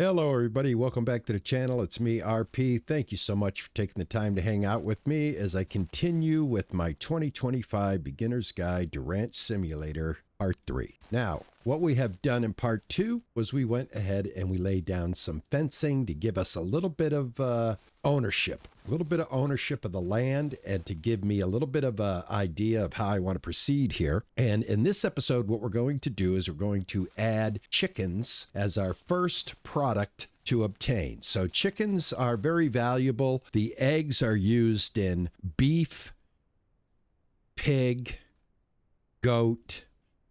Hello everybody, welcome back to the channel. It's me, RP. Thank you so much for taking the time to hang out with me as I continue with my 2025 Beginner's Guide to Ranch Simulator Part 3. Now, what we have done in Part 2 was we went ahead and we laid down some fencing to give us a little bit of ownership of the land and to give me a little bit of an idea of how I want to proceed here. And in this episode, what we're going to do is we're going to add chickens as our first product to obtain. So chickens are very valuable. The eggs are used in beef, pig, goat,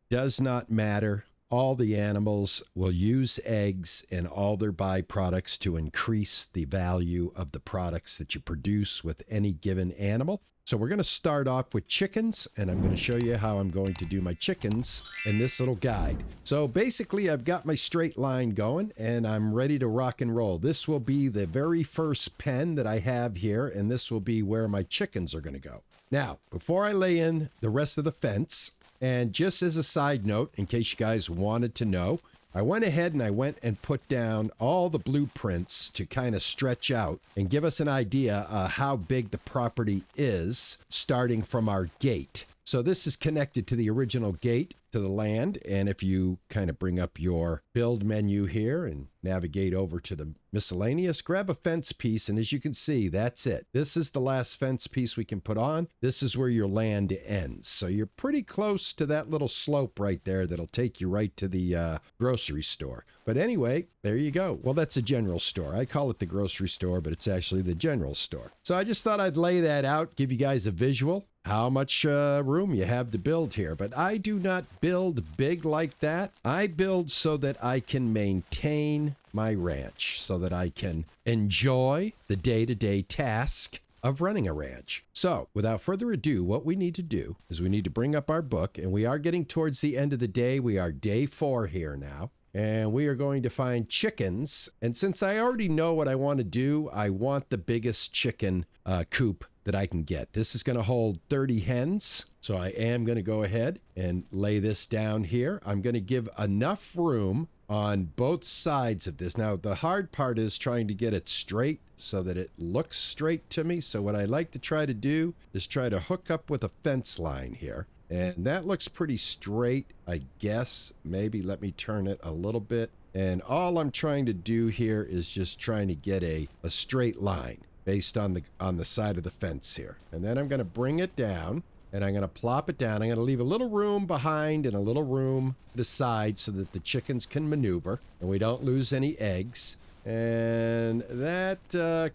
does not matter. All the animals will use eggs and all their byproducts to increase the value of the products that you produce with any given animal. So we're going to start off with chickens, and I'm going to show you how I'm going to do my chickens in this little guide. So basically, I've got my straight line going, and I'm ready to rock and roll. This will be the very first pen that I have here, and this will be where my chickens are going to go. Now, before I lay in the rest of the fence, and just as a side note, in case you guys wanted to know, I went ahead and I went and put down all the blueprints to kind of stretch out and give us an idea how big the property is starting from our gate. So this is connected to the original gate to the land. And if you kind of bring up your build menu here and navigate over to the miscellaneous, grab a fence piece. And as you can see, that's it. This is the last fence piece we can put on. This is where your land ends. So you're pretty close to that little slope right there that'll take you right to the grocery store. But anyway, there you go. Well, that's a general store. I call it the grocery store, but it's actually the general store. So I just thought I'd lay that out, give you guys a visual. How much room you have to build here. But I do not build big like that. I build so that I can maintain my ranch, so that I can enjoy the day-to-day task of running a ranch. So without further ado, what we need to do is we need to bring up our book, and we are getting towards the end of the day. We are day 4 here now. And we are going to find chickens. And since I already know what I want to do, I want the biggest chicken coop that I can get. This is going to hold 30 hens. So I am going to go ahead and lay this down here. I'm going to give enough room on both sides of this. Now, the hard part is trying to get it straight so that it looks straight to me. So what I like to try to do is try to hook up with a fence line here. And that looks pretty straight, I guess. Maybe let me turn it a little bit. And all I'm trying to do here is just trying to get a straight line based on the side of the fence here. And then I'm going to bring it down and I'm going to plop it down. I'm going to leave a little room behind and a little room to the side so that the chickens can maneuver and we don't lose any eggs. And that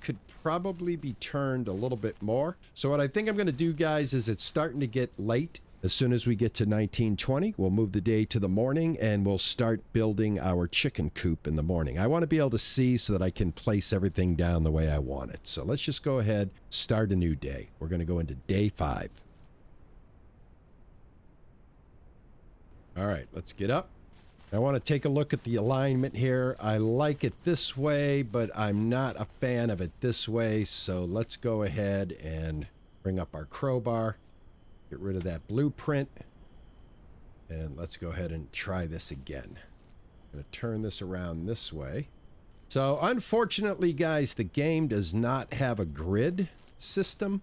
could probably be turned a little bit more. So what I think I'm going to do, guys, is it's starting to get late. As soon as we get to 1920, we'll move the day to the morning and we'll start building our chicken coop in the morning. I want to be able to see so that I can place everything down the way I want it. So let's just go ahead, start a new day. We're going to go into day 5. All right, let's get up. I want to take a look at the alignment here. I like it this way, but I'm not a fan of it this way. So let's go ahead and bring up our crowbar. Get rid of that blueprint. And let's go ahead and try this again. I'm going to turn this around this way. So unfortunately, guys, the game does not have a grid system.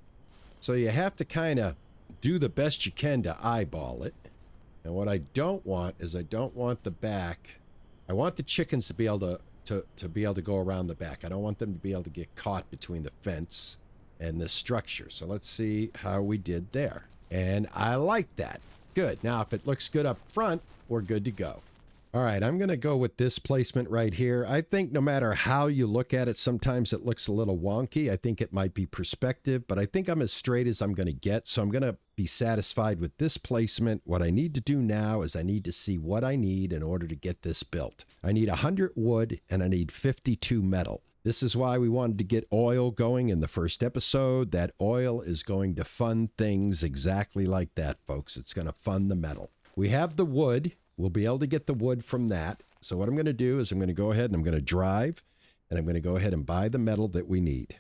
So you have to kind of do the best you can to eyeball it. And what I don't want is I don't want the back. I want the chickens to be able to be able to go around the back. I don't want them to be able to get caught between the fence and the structure. So let's see how we did there. And I like that. Good. Now, if it looks good up front, we're good to go. All right, I'm going to go with this placement right here. I think no matter how you look at it, sometimes it looks a little wonky. I think it might be perspective, but I think I'm as straight as I'm going to get. So I'm going to be satisfied with this placement. What I need to do now is I need to see what I need in order to get this built. I need 100 wood and I need 52 metal. This is why we wanted to get oil going in the first episode. That oil is going to fund things exactly like that, folks. It's going to fund the metal. We have the wood. We'll be able to get the wood from that. So what I'm going to do is I'm going to go ahead and I'm going to drive and I'm going to go ahead and buy the metal that we need.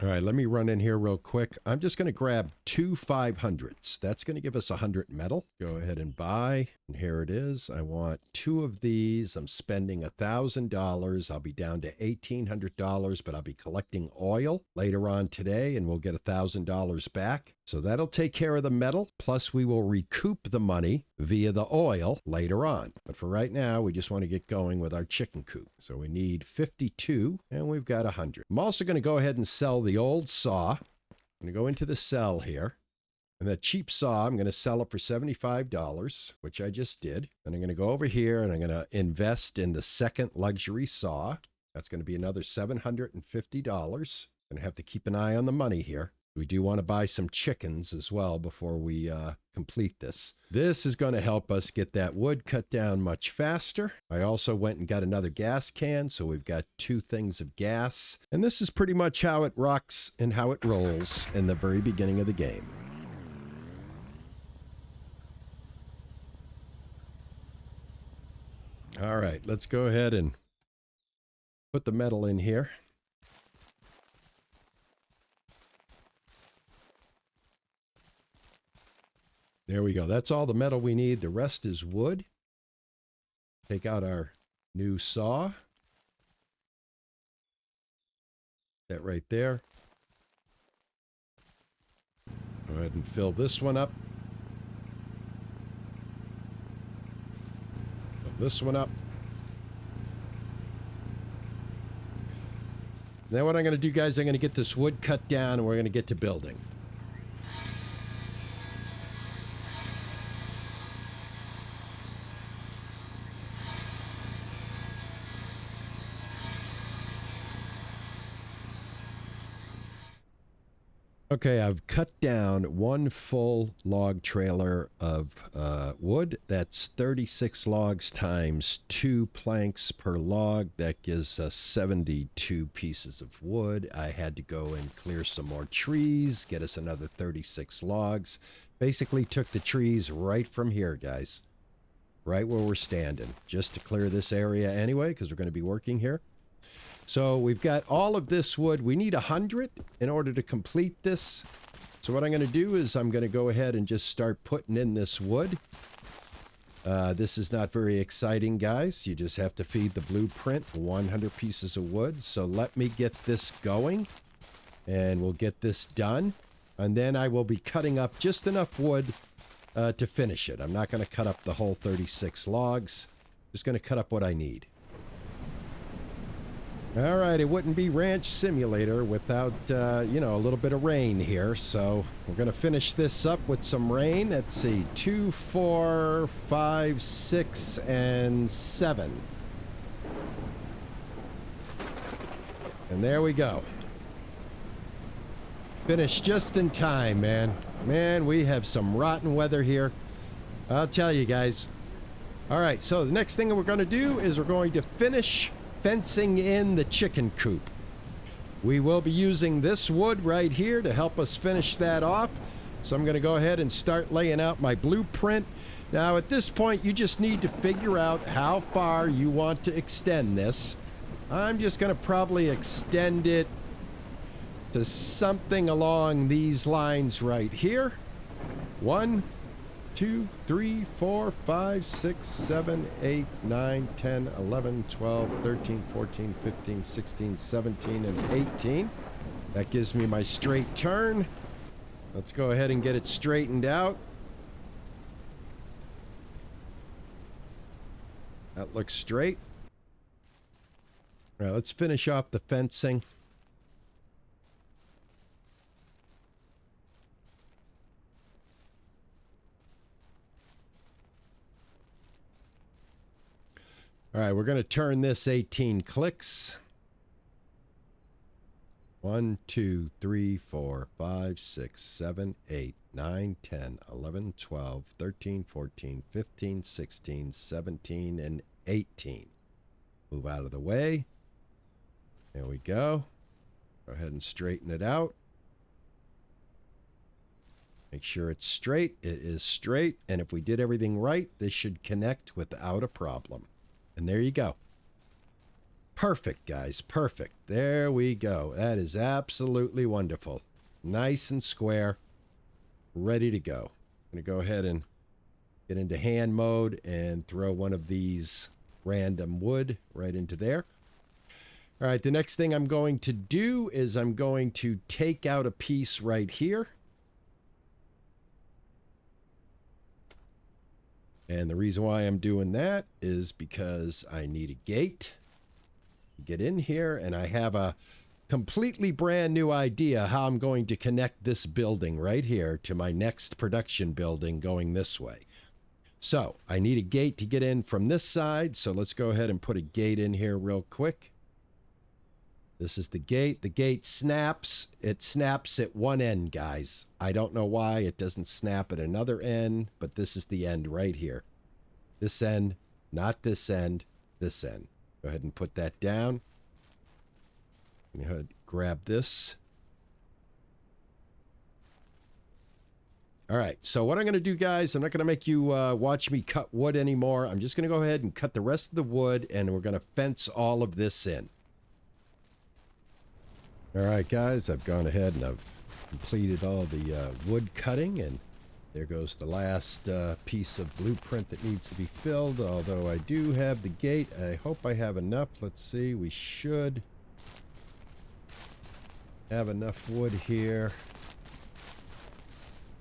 All right, let me run in here real quick. I'm just going to grab 2 500s. That's going to give us 100 metal. Go ahead and buy. And here it is. I want 2 of these. I'm spending $1,000. I'll be down to $1,800, but I'll be collecting oil later on today, and we'll get $1,000 back. So that'll take care of the metal. Plus, we will recoup the money via the oil later on. But for right now, we just want to get going with our chicken coop. So we need 52, and we've got 100. I'm also going to go ahead and sell the old saw. I'm going to go into the sell here. And that cheap saw, I'm going to sell it for $75, which I just did. And I'm going to go over here and I'm going to invest in the second luxury saw. That's going to be another $750. Going to have to keep an eye on the money here. We do want to buy some chickens as well before we complete this. This is going to help us get that wood cut down much faster. I also went and got another gas can, so we've got 2 things of gas. And this is pretty much how it rocks and how it rolls in the very beginning of the game. All right, let's go ahead and put the metal in here. There we go. That's all the metal we need. The rest is wood. Take out our new saw. That right there. Go ahead and fill this one up. Fill this one up. Now what I'm going to do, guys, I'm going to get this wood cut down and we're going to get to building. Okay, I've cut down 1 full log trailer of wood. That's 36 logs times 2 planks per log. That gives us 72 pieces of wood. I had to go and clear some more trees, get us another 36 logs. Basically took the trees right from here, guys. Right where we're standing. Just to clear this area anyway, because we're going to be working here. So we've got all of this wood. We need 100 in order to complete this. So what I'm going to do is I'm going to go ahead and just start putting in this wood. This is not very exciting, guys. You just have to feed the blueprint 100 pieces of wood. So let me get this going and we'll get this done. And then I will be cutting up just enough wood to finish it. I'm not going to cut up the whole 36 logs. Just going to cut up what I need. All right, it wouldn't be Ranch Simulator without, you know, a little bit of rain here. So we're going to finish this up with some rain. Let's see, 2, 4, 5, 6, and 7. And there we go. Finished just in time, man. Man, we have some rotten weather here. I'll tell you guys. All right, so the next thing we're going to do is we're going to finish fencing in the chicken coop. We will be using this wood right here to help us finish that off. So I'm going to go ahead and start laying out my blueprint. Now at this point you just need to figure out how far you want to extend this. I'm just going to probably extend it to something along these lines right here. 1, 2, 3, 4, 5, 6, 7, 8, 9, 10, 11, 12, 13, 14, 15, 16, 17, and 18. That gives me my straight turn. Let's go ahead and get it straightened out. That looks straight. All right, let's finish off the fencing. All right, we're going to turn this 18 clicks. 1, 2, 3, 4, 5, 6, 7, 8, 9, 10, 11, 12, 13, 14, 15, 16, 17, and 18. Move out of the way. There we go. Go ahead and straighten it out. Make sure it's straight. It is straight. And if we did everything right, this should connect without a problem. And there you go. Perfect, guys. Perfect. There we go. That is absolutely wonderful. Nice and square. ready to go. I'm going to go ahead and get into hand mode and throw one of these random wood right into there. All right, the next thing I'm going to do is I'm going to take out a piece right here. And the reason why I'm doing that is because I need a gate to get in here, and I have a completely brand new idea how I'm going to connect this building right here to my next production building going this way. So I need a gate to get in from this side, so let's go ahead and put a gate in here real quick. This is the gate. The gate snaps. It snaps at one end, guys. I don't know why it doesn't snap at another end, but this is the end right here. This end, not this end, this end. Go ahead and put that down. Go ahead, grab this. All right, so what I'm going to do, guys, I'm not going to make you watch me cut wood anymore. I'm just going to go ahead and cut the rest of the wood, and we're going to fence all of this in. All right, guys, I've gone ahead and I've completed all the wood cutting, and there goes the last piece of blueprint that needs to be filled, although I do have the gate. I hope I have enough. Let's see. We should have enough wood here.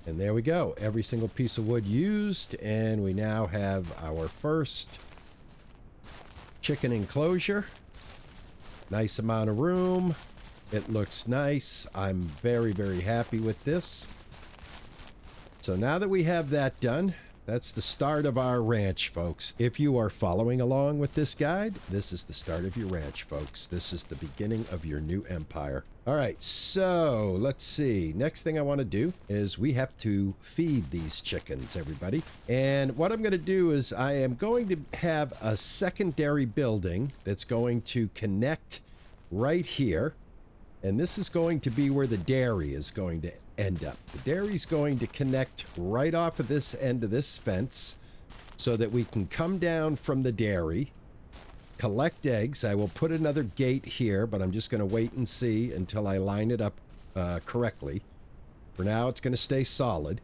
And there we go. Every single piece of wood used, and we now have our first chicken enclosure. Nice amount of room. It looks nice. I'm very, very happy with this. So now that we have that done, that's the start of our ranch, folks. If you are following along with this guide, this is the start of your ranch, folks. This is the beginning of your new empire. All right, so let's see. Next thing I want to do is we have to feed these chickens, everybody. And what I'm going to do is I am going to have a secondary building that's going to connect right here. And this is going to be where the dairy is going to end up. The dairy's going to connect right off of this end of this fence so that we can come down from the dairy, collect eggs. I will put another gate here, but I'm just going to wait and see until I line it up correctly. For now, it's going to stay solid.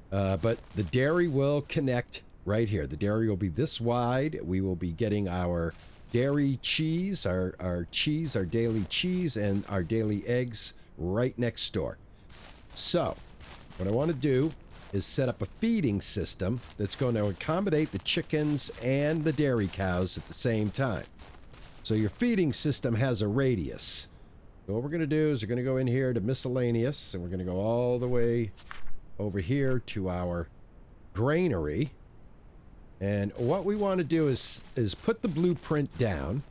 But the dairy will connect right here. The dairy will be this wide. We will be getting our dairy cheese, our cheese, our daily cheese, and our daily eggs right next door. So what I want to do is set up a feeding system that's going to accommodate the chickens and the dairy cows at the same time. So your feeding system has a radius. So what we're going to do is we're going to go in here to miscellaneous, and we're going to go all the way over here to our granary. And what we want to do is put the blueprint down.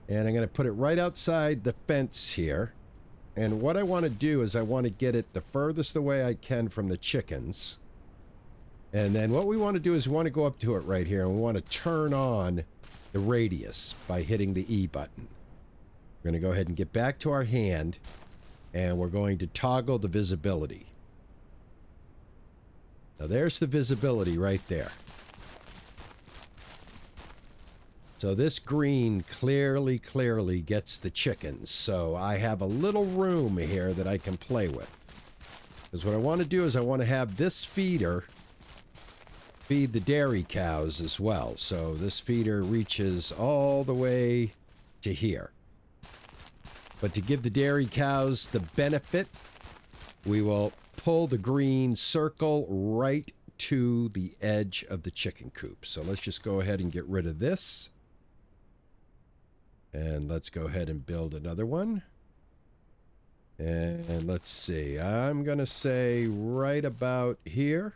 And I'm going to put it right outside the fence here. And what I want to do is I want to get it the furthest away I can from the chickens. And then what we want to do is we want to go up to it right here. And we want to turn on the radius by hitting the E button. We're going to go ahead and get back to our hand. And we're going to toggle the visibility. Now there's the visibility right there. So this green clearly gets the chickens. So I have a little room here that I can play with. Because what I want to do is I want to have this feeder feed the dairy cows as well. So this feeder reaches all the way to here. But to give the dairy cows the benefit, we will pull the green circle right to the edge of the chicken coop. So let's just go ahead and get rid of this. And let's go ahead and build another one. And let's see. I'm going to say right about here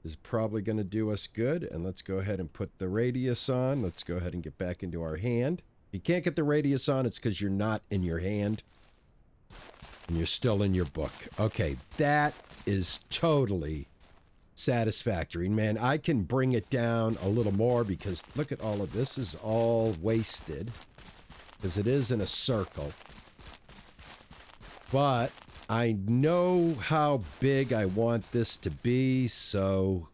is probably going to do us good. And let's go ahead and put the radius on. Let's go ahead and get back into our hand. If you can't get the radius on, it's because you're not in your hand. And you're still in your book. Okay, that is totally satisfactory. Man, I can bring it down a little more because look at all of this is all wasted because it is in a circle. But I know how big I want this to be, so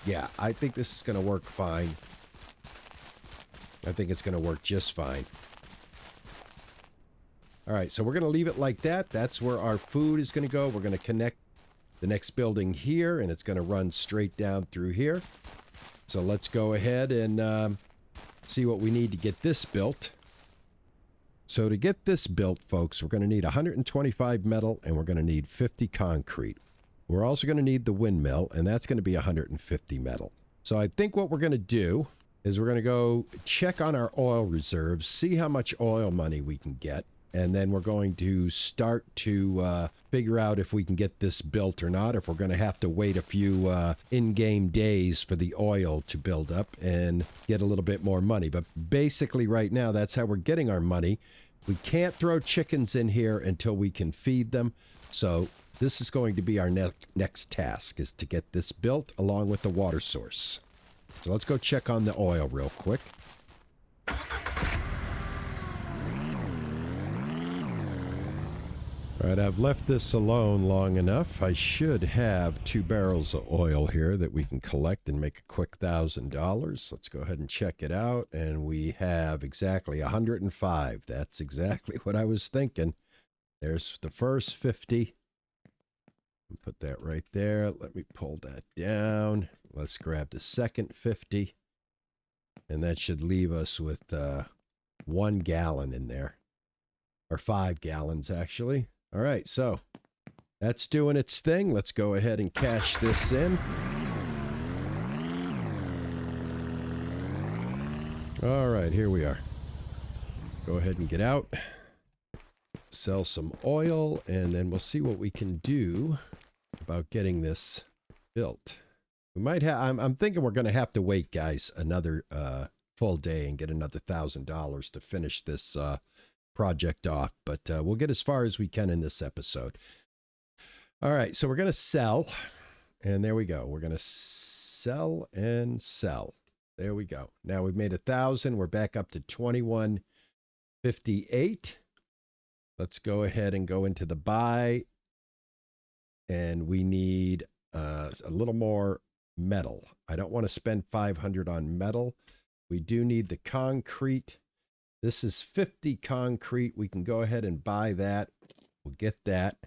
yeah, I think this is going to work fine. I think it's going to work just fine. All right, so we're going to leave it like that. That's where our food is going to go. We're going to connect the next building here, and it's going to run straight down through here. So let's go ahead and see what we need to get this built. So to get this built, folks, we're going to need 125 metal, and we're going to need 50 concrete. We're also going to need the windmill, and that's going to be 150 metal. So I think what we're going to do is we're going to go check on our oil reserves, see how much oil money we can get, and then we're going to start to figure out if we can get this built or not, if we're going to have to wait a few in-game days for the oil to build up and get a little bit more money. But basically right now, that's how we're getting our money. We can't throw chickens in here until we can feed them. So this is going to be our next task, is to get this built along with the water source. So let's go check on the oil real quick. All right, I've left this alone long enough. I should have 2 barrels of oil here that we can collect and make a quick $1,000. Let's go ahead and check it out. And we have exactly 105. That's exactly what I was thinking. There's the first 50. Put that right there. Let me pull that down. Let's grab the second 50. And that should leave us with 1 gallon in there. Or 5 gallons, actually. All right, so that's doing its thing. Let's go ahead and cash this in. All right, here we are. Go ahead and get out. Sell some oil, and then we'll see what we can do about getting this built. We might have, I'm thinking we're going to have to wait, guys, another full day and get another $1,000 to finish this project off, but we'll get as far as we can in this episode. All right, so we're going to sell, and there we go. We're going to sell and sell. There we go. Now we've made 1,000. We're back up to 21.58. Let's go ahead and go into the buy, and we need a little more metal. I don't want to spend 500 on metal. We do need the concrete. This is 50 concrete. We can go ahead and buy that. We'll get that.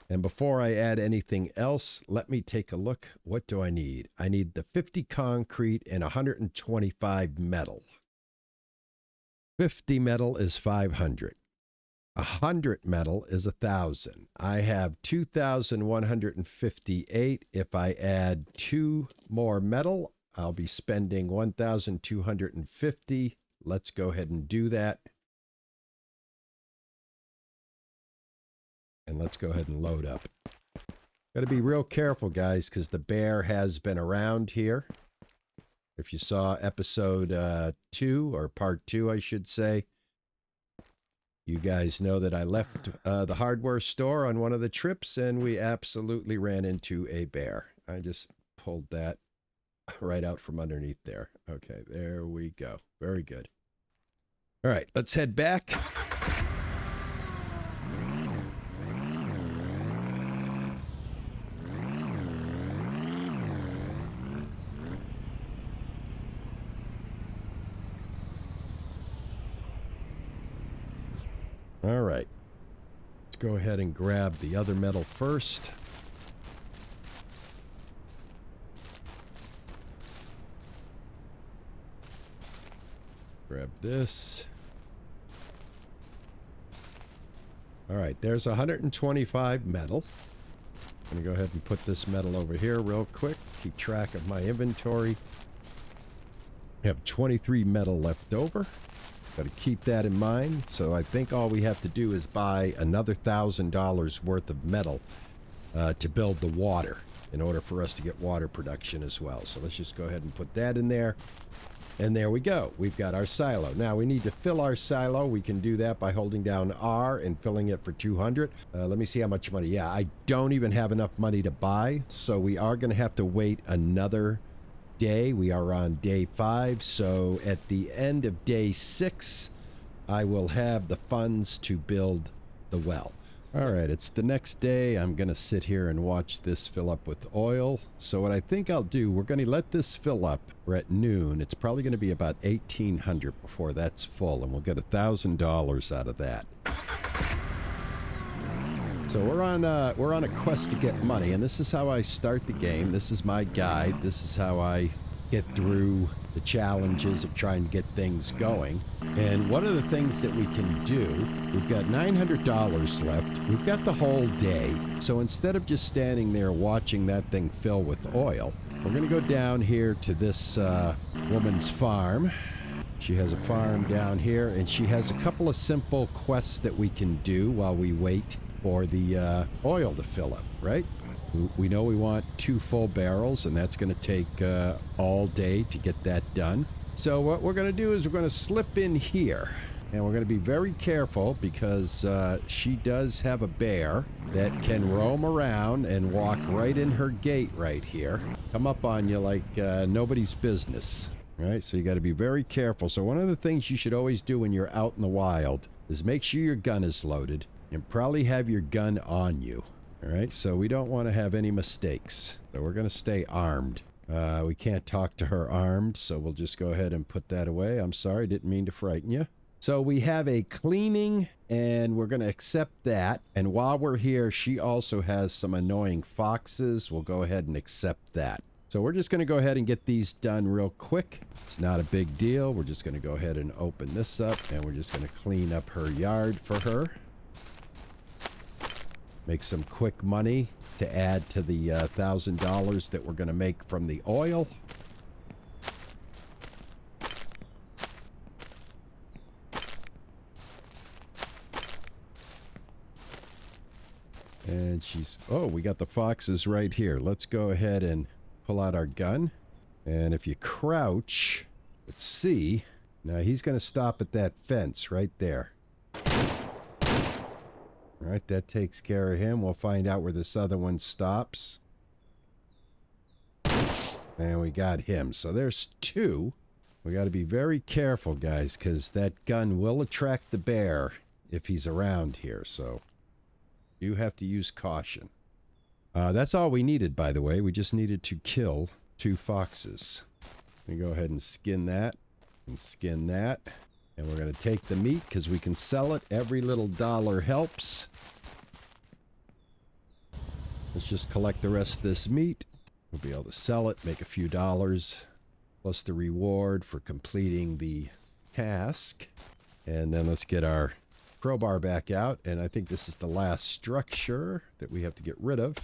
And before I add anything else, let me take a look. What do I need? I need the 50 concrete and 125 metal. 50 metal is 500. 100 metal is 1,000. I have 2,158. If I add 2 more metal, I'll be spending 1,250. Let's go ahead and do that. And let's go ahead and load up. Got to be real careful, guys, because the bear has been around here. If you saw episode 2, or part 2, I should say, you guys know that I left the hardware store on one of the trips, and we absolutely ran into a bear. I just pulled that right out from underneath there. Okay, there we go. Very good. All right, let's head back. All right, let's go ahead and grab the other metal first. Grab this. All right, there's 125 metal. I'm going to go ahead and put this metal over here real quick. Keep track of my inventory. I have 23 metal left over. Got to keep that in mind. So I think all we have to do is buy another $1,000 worth of metal to build the water in order for us to get water production as well. So let's just go ahead and put that in there. And there we go. We've got our silo. Now we need to fill our silo. We can do that by holding down R and filling it for 200. Let me see how much money. Yeah, I don't even have enough money to buy. So we are going to have to wait another day. We are on day 5. So at the end of day 6, I will have the funds to build the well. All right, it's the next day. I'm going to sit here and watch this fill up with oil. So what I think I'll do, we're going to let this fill up. We're at noon. It's probably going to be about 1,800 before that's full, and we'll get $1,000 out of that. So we're on a quest to get money, and this is how I start the game. This is my guide. This is how I get through the challenges of trying to get things going. And one of the things that we can do, we've got $900 left. We've got the whole day. So instead of just standing there watching that thing fill with oil, we're going to go down here to this woman's farm. She has a farm down here, and she has a couple of simple quests that we can do while we wait for the oil to fill up, right? We know we want 2 full barrels, and that's going to take all day to get that done. So what we're going to do is we're going to slip in here, and we're going to be very careful because she does have a bear that can roam around and walk right in her gate right here. Come up on you like nobody's business, right? So you got to be very careful. So one of the things you should always do when you're out in the wild is make sure your gun is loaded and probably have your gun on you. All right, so we don't want to have any mistakes. So we're going to stay armed. We can't talk to her armed, so we'll just go ahead and put that away. I'm sorry, didn't mean to frighten you. So we have a cleaning, and we're going to accept that. And while we're here, she also has some annoying foxes. We'll go ahead and accept that. So we're just going to go ahead and get these done real quick. It's not a big deal. We're just going to go ahead and open this up, and we're just going to clean up her yard for her. Make some quick money to add to the $1,000 that we're going to make from the oil. And she's... Oh, we got the foxes right here. Let's go ahead and pull out our gun. And if you crouch, let's see. Now he's going to stop at that fence right there. All right, that takes care of him. We'll find out where this other one stops. And we got him. So there's 2. We got to be very careful, guys, because that gun will attract the bear if he's around here. So you have to use caution. That's all we needed, by the way. We just needed to kill 2 foxes. Let me go ahead and skin that and skin that. And we're going to take the meat because we can sell it. Every little dollar helps. Let's just collect the rest of this meat. We'll be able to sell it, make a few dollars, plus the reward for completing the task. And then let's get our crowbar back out. And I think this is the last structure that we have to get rid of.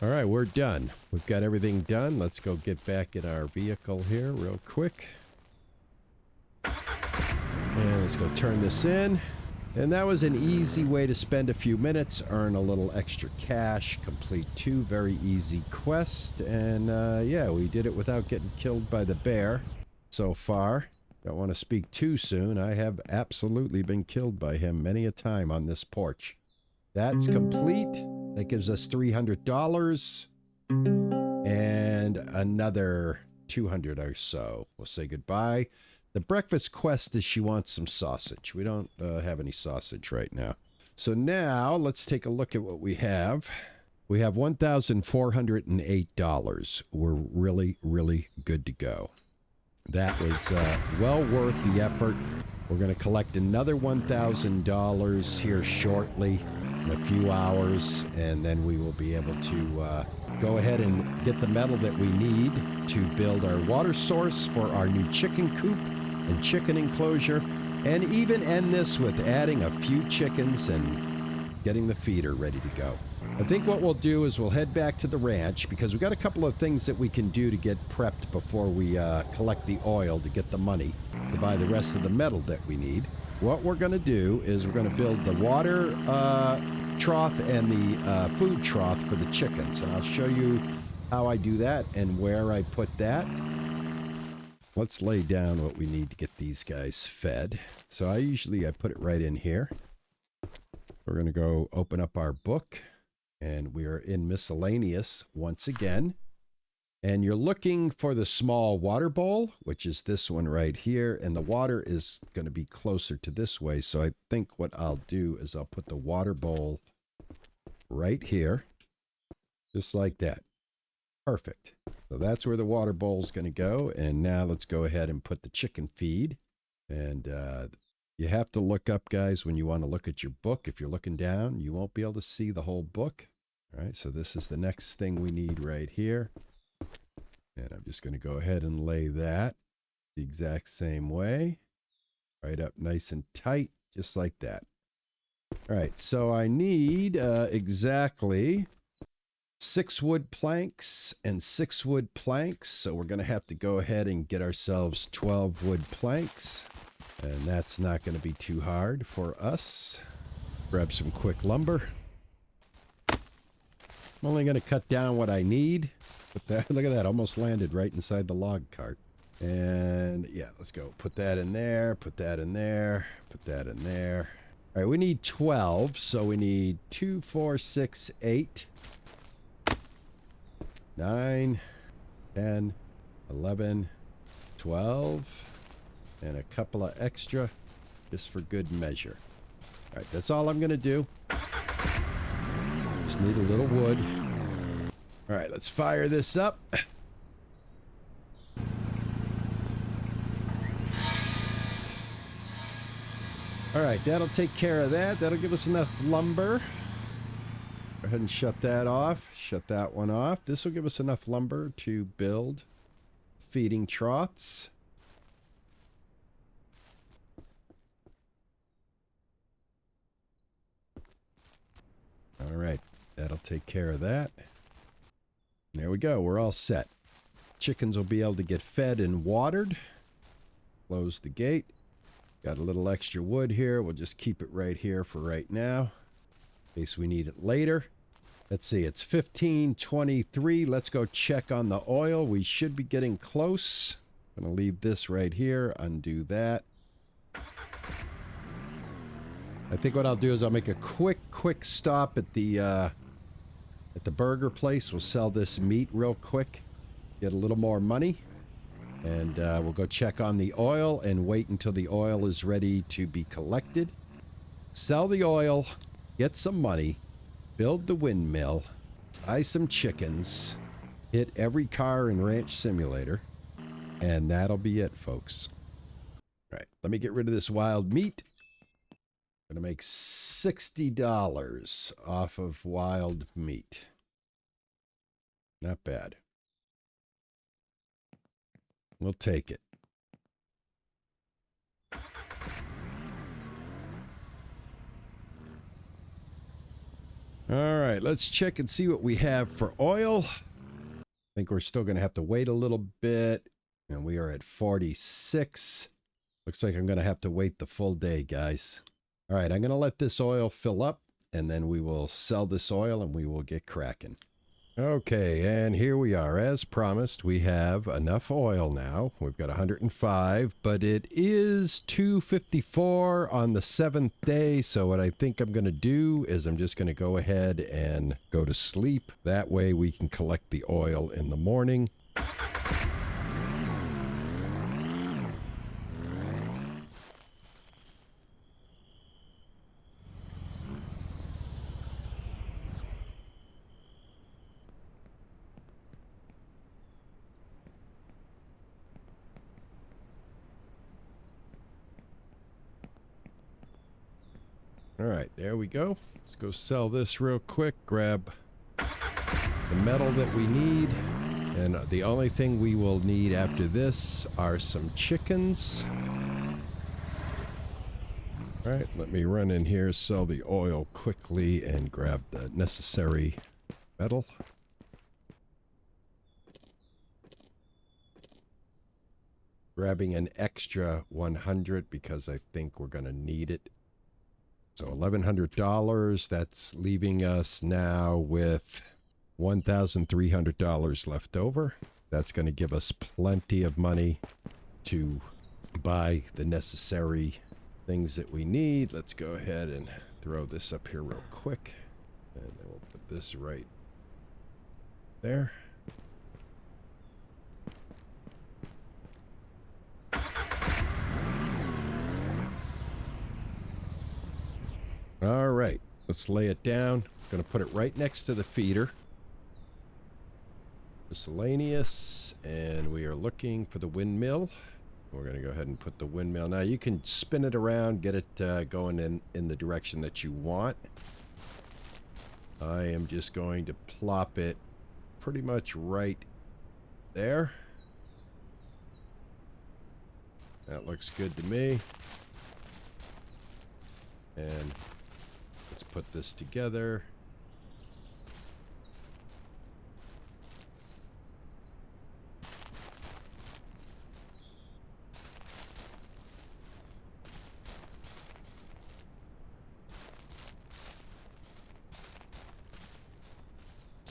All right, we're done. We've got everything done. Let's go get back in our vehicle here real quick. And let's go turn this in. And that was an easy way to spend a few minutes, earn a little extra cash, complete 2 very easy quests. And yeah, we did it without getting killed by the bear so far. Don't want to speak too soon. I have absolutely been killed by him many a time on this porch. That's complete. That gives us $300 and another 200 or so. We'll say goodbye. The breakfast quest is she wants some sausage. We don't have any sausage right now. So now let's take a look at what we have. We have $1,408. We're really, really good to go. That was well worth the effort. We're going to collect another $1,000 here shortly. In a few hours, and then we will be able to go ahead and get the metal that we need to build our water source for our new chicken coop and chicken enclosure, and even end this with adding a few chickens and getting the feeder ready to go. I think what we'll do is we'll head back to the ranch because we've got a couple of things that we can do to get prepped before we collect the oil to get the money to buy the rest of the metal that we need. What we're going to do is we're going to build the water trough and the food trough for the chickens. And I'll show you how I do that and where I put that. Let's lay down what we need to get these guys fed. So I put it right in here. We're going to go open up our book. And we are in miscellaneous once again. And you're looking for the small water bowl, which is this one right here. And the water is going to be closer to this way. So I think what I'll do is I'll put the water bowl right here. Just like that. Perfect. So that's where the water bowl is going to go. And now let's go ahead and put the chicken feed. And you have to look up, guys, when you want to look at your book. If you're looking down, you won't be able to see the whole book. All right, so this is the next thing we need right here. And I'm just going to go ahead and lay that the exact same way. Right up nice and tight, just like that. All right, so I need exactly 6 wood planks and 6 wood planks. So we're going to have to go ahead and get ourselves 12 wood planks. And that's not going to be too hard for us. Grab some quick lumber. I'm only going to cut down what I need. Look at that, almost landed right inside the log cart. And yeah, let's go. Put that in there, put that in there, put that in there. All right, we need 12, so we need 2, 4, 6, 8, 9, 10, 11, 12, and a couple of extra just for good measure. All right, that's all I'm going to do. Just need a little wood. All right, let's fire this up. All right, that'll take care of that. That'll give us enough lumber. Go ahead and shut that off. Shut that one off. This will give us enough lumber to build feeding troughs. All right, that'll take care of that. There we go. We're all set. Chickens will be able to get fed and watered. Close the gate. Got a little extra wood here. We'll just keep it right here for right now, in case we need it later. Let's see. It's 15:23. Let's go check on the oil. We should be getting close. I'm going to leave this right here. Undo that. I think what I'll do is I'll make a quick stop at the burger place. We'll sell this meat real quick, get a little more money, and we'll go check on the oil and wait until the oil is ready to be collected. Sell the oil, get some money, build the windmill, buy some chickens, hit every car in Ranch Simulator, and that'll be it, folks. All right, let me get rid of this wild meat. I'm gonna make $60 off of wild meat. Not bad. We'll take it. All right, let's check and see what we have for oil. I think we're still going to have to wait a little bit. And we are at 46. Looks like I'm going to have to wait the full day, guys. All right, I'm going to let this oil fill up, and then we will sell this oil and we will get cracking. Okay, and here we are. As promised, we have enough oil now. We've got 105, but it is 2:54 on the 7th day. So what I think I'm going to do is I'm just going to go ahead and go to sleep. That way we can collect the oil in the morning. All right, there we go. Let's go sell this real quick, grab the metal that we need. And the only thing we will need after this are some chickens. All right, let me run in here, sell the oil quickly, and grab the necessary metal. Grabbing an extra 100 because I think we're going to need it. So $1,100, that's leaving us now with $1,300 left over. That's going to give us plenty of money to buy the necessary things that we need. Let's go ahead and throw this up here real quick. And then we'll put this right there. All right, let's lay it down. Going to put it right next to the feeder. Miscellaneous, and we are looking for the windmill. We're going to go ahead and put the windmill. Now you can spin it around, get it going in the direction that you want. I am just going to plop it pretty much right there. That looks good to me. And let's put this together.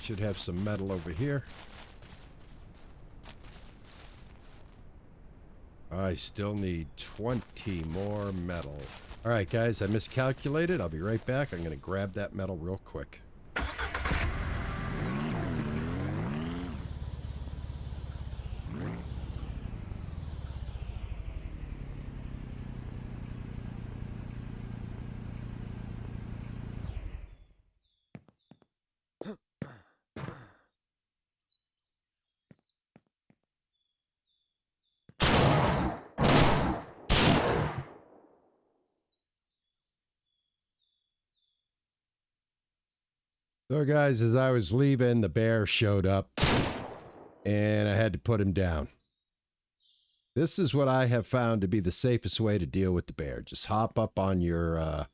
Should have some metal over here. I still need 20 more metal. All right, guys, I miscalculated. I'll be right back. I'm going to grab that metal real quick. So, guys, as I was leaving, the bear showed up, and I had to put him down. This is what I have found to be the safest way to deal with the bear. Just hop up on your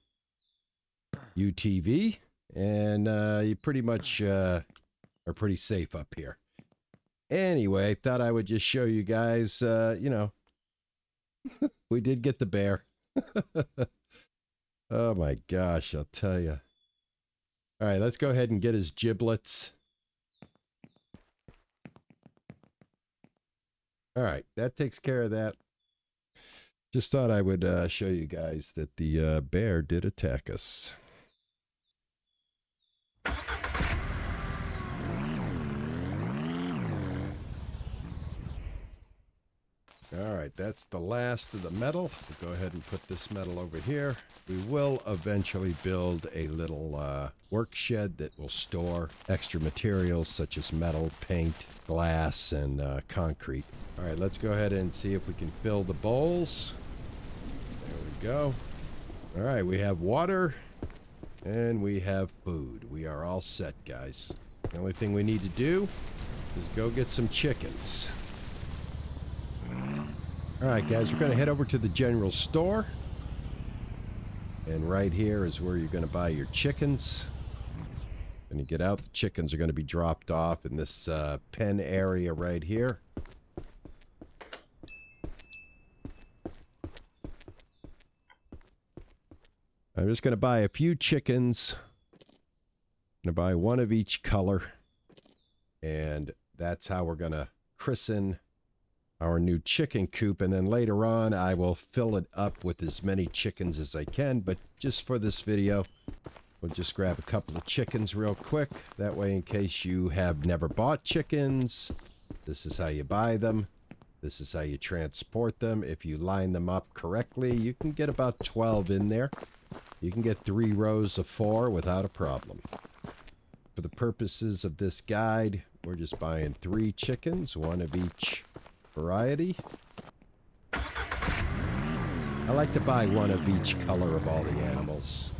UTV, and you pretty much are pretty safe up here. Anyway, thought I would just show you guys, you know, we did get the bear. Oh, my gosh, I'll tell you. All right, let's go ahead and get his giblets. All right, that takes care of that. Just thought I would show you guys that the bear did attack us. All right, that's the last of the metal. We'll go ahead and put this metal over here. We will eventually build a little work shed that will store extra materials such as metal, paint, glass, and concrete. All right, let's go ahead and see if we can fill the bowls. There we go. All right, we have water and we have food. We are all set, guys. The only thing we need to do is go get some chickens. All right, guys, we're going to head over to the general store. And right here is where you're going to buy your chickens. When you get out, the chickens are going to be dropped off in this pen area right here. I'm just going to buy a few chickens. I'm going to buy one of each color. And that's how we're going to christen our new chicken coop, and then later on I will fill it up with as many chickens as I can, but just for this video we'll just grab a couple of chickens real quick. That way, in case you have never bought chickens, this is how you buy them, this is how you transport them. If you line them up correctly, you can get about 12 in there. You can get 3 rows of 4 without a problem. For the purposes of this guide, we're just buying 3 chickens, 1 of each variety. I like to buy 1 of each color of all the animals.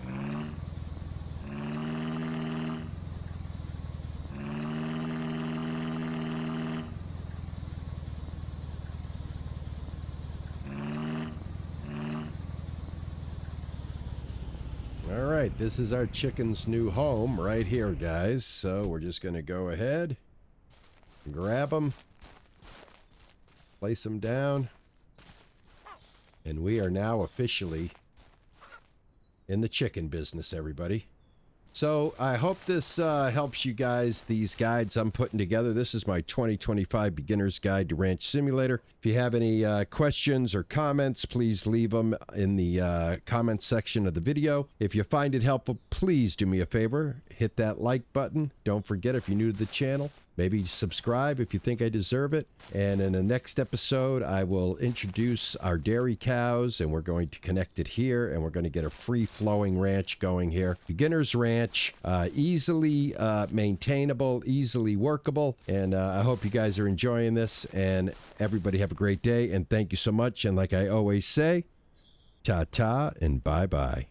All right, this is our chicken's new home right here, guys. So we're just going to go ahead and grab them. Place them down, and we are now officially in the chicken business, everybody. So I hope this helps you guys, these guides I'm putting together. This is my 2025 Beginner's Guide to Ranch Simulator. If you have any questions or comments, please leave them in the comments section of the video. If you find it helpful, please do me a favor. Hit that like button. Don't forget, if you're new to the channel, maybe subscribe if you think I deserve it. And in the next episode, I will introduce our dairy cows, and we're going to connect it here, and we're going to get a free-flowing ranch going here. Beginner's ranch, easily maintainable, easily workable. And I hope you guys are enjoying this, and everybody have a great day, and thank you so much. And like I always say, ta-ta and bye-bye.